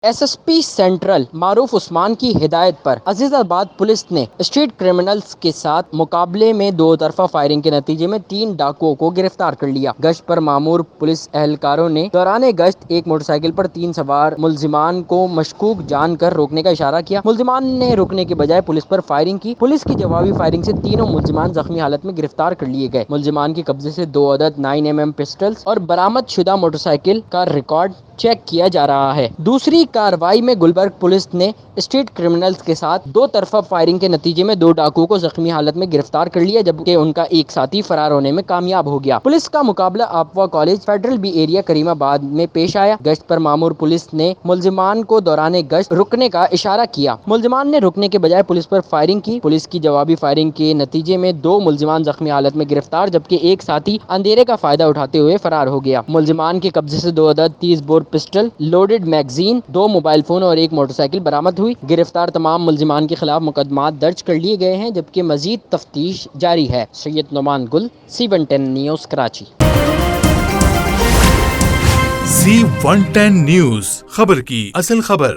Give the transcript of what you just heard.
S S P central معروف عثمان کی ہدایت پر عزیز آباد پولیس نے اسٹریٹ کرمنلز کے ساتھ مقابلے میں دو طرفہ فائرنگ کے نتیجے میں 3 ڈاکوؤں کو گرفتار کر لیا۔ گشت پر مامور پولیس اہلکاروں نے دوران گشت ایک موٹر سائیکل پر 3 سوار ملزمان کو مشکوک جان کر روکنے کا اشارہ کیا۔ ملزمان نے روکنے کے بجائے پولیس پر فائرنگ کی۔ پولیس کی جوابی فائرنگ سے تینوں ملزمان زخمی حالت میں گرفتار کر لیے گئے۔ ملزمان کے قبضے سے 2 عدد 9mm پسٹلز اور برآمد شدہ موٹر سائیکل کا ریکارڈ چیک کیا جا رہا ہے۔ دوسری کارروائی میں گلبرگ پولیس نے اسٹریٹ کرمنلز کے ساتھ دو طرفہ فائرنگ کے نتیجے میں 2 ڈاکوؤں کو زخمی حالت میں گرفتار کر لیا، جبکہ ان کا ایک ساتھی فرار ہونے میں کامیاب ہو گیا۔ پولیس کا مقابلہ آپوا کالج فیڈرل بی ایریا کریم آباد میں پیش آیا۔ گشت پر مامور پولیس نے ملزمان کو دوران گشت رکنے کا اشارہ کیا۔ ملزمان نے رکنے کے بجائے پولیس پر فائرنگ کی۔ پولیس کی جوابی فائرنگ کے نتیجے میں 2 ملزمان زخمی حالت میں گرفتار، جبکہ ایک ساتھی اندھیرے کا فائدہ اٹھاتے ہوئے فرار ہو گیا۔ ملزمان کے قبضے سے 2 عدد 30 bore pistol, loaded magazine, 2 mobile phone اور 1 موٹر سائیکل برآمد ہوئی۔ گرفتار تمام ملزمان کے خلاف مقدمات درج کر لیے گئے ہیں، جبکہ مزید تفتیش جاری ہے۔ سید نعمان گل، C110 news, Karachi. C110 news, خبر کی اصل خبر۔